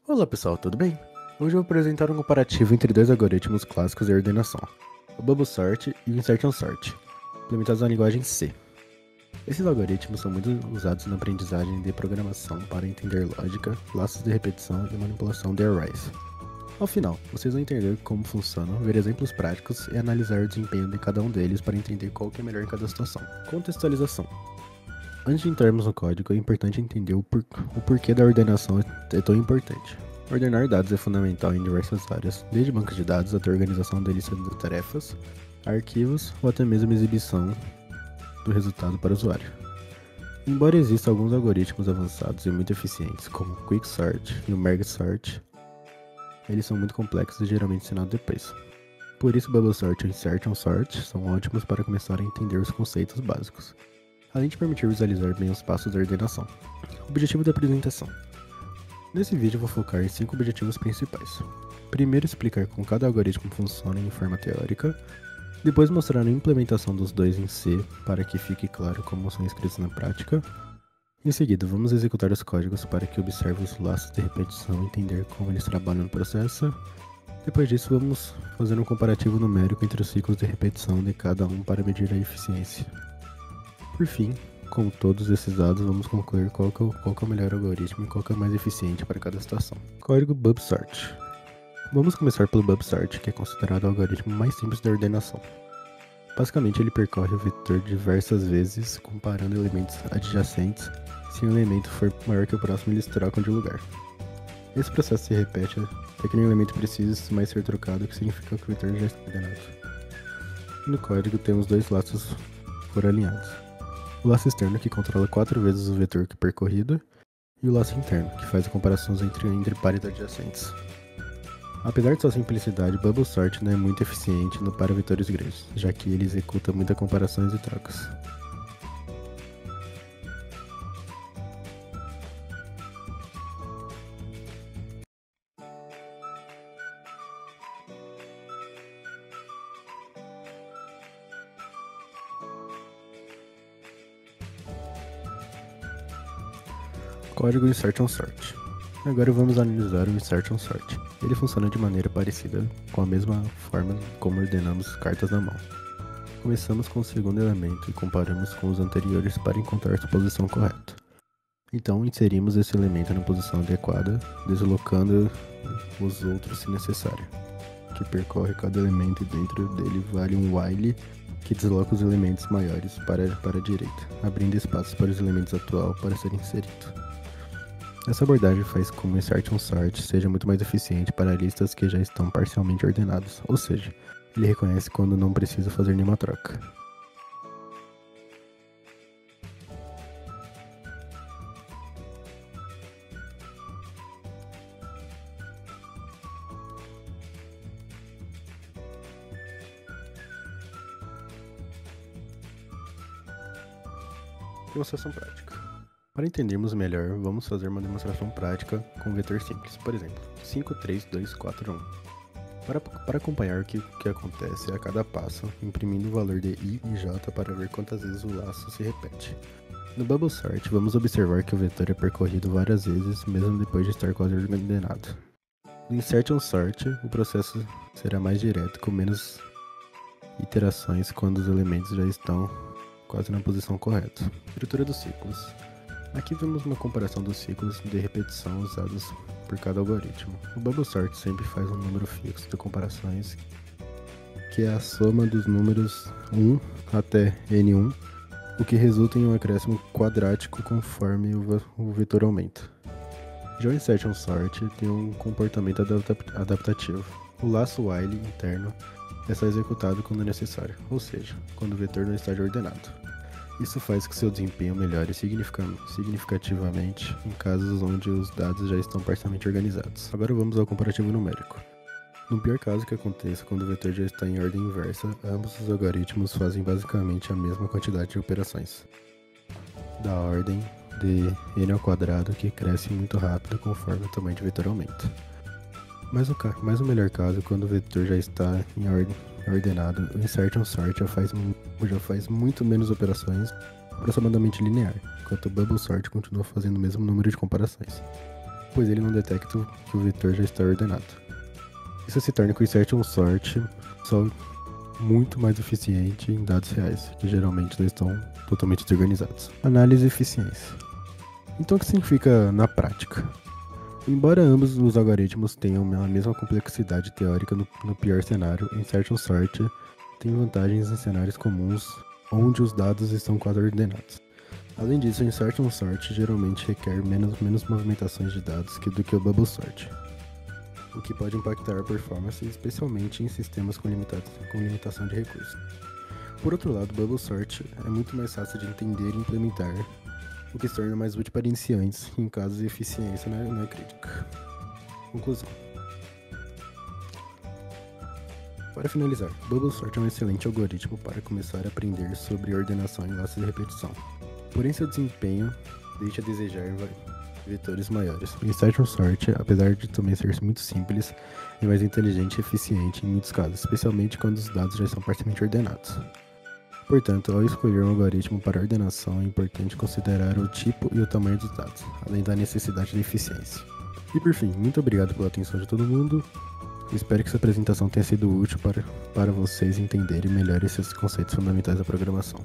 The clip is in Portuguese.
Olá pessoal, tudo bem? Hoje eu vou apresentar um comparativo entre dois algoritmos clássicos de ordenação, o Bubble Sort e o Insertion Sort, implementados na linguagem C. Esses algoritmos são muito usados na aprendizagem de programação para entender lógica, laços de repetição e manipulação de arrays. Ao final, vocês vão entender como funcionam, ver exemplos práticos e analisar o desempenho de cada um deles para entender qual que é melhor em cada situação. Contextualização. Antes de entrarmos no código, é importante entender o porquê da ordenação é tão importante. Ordenar dados é fundamental em diversas áreas, desde bancos de dados até a organização da lista de tarefas, arquivos ou até mesmo exibição do resultado para o usuário. Embora existam alguns algoritmos avançados e muito eficientes, como o Quicksort e o Mergesort, eles são muito complexos e geralmente ensinados depois. Por isso, o Bubble Sort e o Insertion Sort são ótimos para começar a entender os conceitos básicos, além de permitir visualizar bem os passos da ordenação. Objetivo da apresentação. Nesse vídeo eu vou focar em 5 objetivos principais. Primeiro, explicar como cada algoritmo funciona em forma teórica. Depois, mostrar a implementação dos dois em C, para que fique claro como são escritos na prática. Em seguida, vamos executar os códigos para que observe os laços de repetição e entender como eles trabalham no processo. Depois disso, vamos fazer um comparativo numérico entre os ciclos de repetição de cada um para medir a eficiência. Por fim, com todos esses dados, vamos concluir qual que é o melhor algoritmo e qual que é o mais eficiente para cada situação. Código Bubble Sort. Vamos começar pelo Bubble Sort, que é considerado o algoritmo mais simples da ordenação. Basicamente, ele percorre o vetor diversas vezes, comparando elementos adjacentes. Se um elemento for maior que o próximo, eles trocam de lugar. Esse processo se repete até que um elemento precise mais ser trocado, que significa que o vetor já está ordenado. No código, temos dois laços por alinhados. O laço externo, que controla 4 vezes o vetor percorrido, e o laço interno, que faz comparações entre pares adjacentes. Apesar de sua simplicidade, Bubble Sort não é muito eficiente no para vetores grandes, já que ele executa muitas comparações e trocas. Código Insertion Sort. Agora vamos analisar o Insertion Sort. Ele funciona de maneira parecida, com a mesma forma como ordenamos cartas na mão. Começamos com o segundo elemento e comparamos com os anteriores para encontrar sua posição correta. Então inserimos esse elemento na posição adequada, deslocando os outros se necessário, que percorre cada elemento e dentro dele vale um while que desloca os elementos maiores para a direita, abrindo espaços para os elementos atuais para serem inseridos. Essa abordagem faz com que o Insertion Sort seja muito mais eficiente para listas que já estão parcialmente ordenadas, ou seja, ele reconhece quando não precisa fazer nenhuma troca. Demonstração prática. Para entendermos melhor, vamos fazer uma demonstração prática com um vetor simples, por exemplo, 5, 3, 2, 4, 1. Para acompanhar o que acontece a cada passo, imprimindo o valor de I e J para ver quantas vezes o laço se repete. No Bubble Sort, vamos observar que o vetor é percorrido várias vezes, mesmo depois de estar quase ordenado. No Insertion Sort, o processo será mais direto, com menos iterações quando os elementos já estão quase na posição correta. Estrutura dos ciclos. Aqui vemos uma comparação dos ciclos de repetição usados por cada algoritmo. O Bubble Sort sempre faz um número fixo de comparações, que é a soma dos números 1 até n1, o que resulta em um acréscimo quadrático conforme o vetor aumenta. Já o Insertion Sort tem um comportamento adaptativo. O laço while interno é só executado quando necessário, ou seja, quando o vetor não está ordenado. Isso faz com que seu desempenho melhore significativamente em casos onde os dados já estão parcialmente organizados. Agora vamos ao comparativo numérico. No pior caso que aconteça quando o vetor já está em ordem inversa, ambos os algoritmos fazem basicamente a mesma quantidade de operações. da ordem de n ao quadrado que cresce muito rápido conforme o tamanho do vetor aumenta. Mas o melhor caso, quando o vetor já está em ordem ordenado, o insertion sort já faz muito menos operações aproximadamente linear, enquanto o bubble sort continua fazendo o mesmo número de comparações, pois ele não detecta que o vetor já está ordenado. Isso se torna com o insertion sort só muito mais eficiente em dados reais, que geralmente não estão totalmente desorganizados. Análise e eficiência. Então o que significa na prática? Embora ambos os algoritmos tenham a mesma complexidade teórica no pior cenário, insertion sort tem vantagens em cenários comuns onde os dados estão quase ordenados. Além disso, o insertion sort geralmente requer menos movimentações de dados do que o bubble sort, o que pode impactar a performance, especialmente em sistemas com limitação de recursos. Por outro lado, o bubble sort é muito mais fácil de entender e implementar, o que se torna mais útil para iniciantes em casos de eficiência não é crítica. Conclusão. Para finalizar, Bubble Sort é um excelente algoritmo para começar a aprender sobre ordenação em laços de repetição. Porém, seu desempenho deixa a desejar em vetores maiores. O Insertion Sort, apesar de também ser muito simples, é mais inteligente e eficiente em muitos casos, especialmente quando os dados já são parcialmente ordenados. Portanto, ao escolher um algoritmo para ordenação, é importante considerar o tipo e o tamanho dos dados, além da necessidade de eficiência. E por fim, muito obrigado pela atenção de todo mundo. Espero que essa apresentação tenha sido útil para vocês entenderem melhor esses conceitos fundamentais da programação.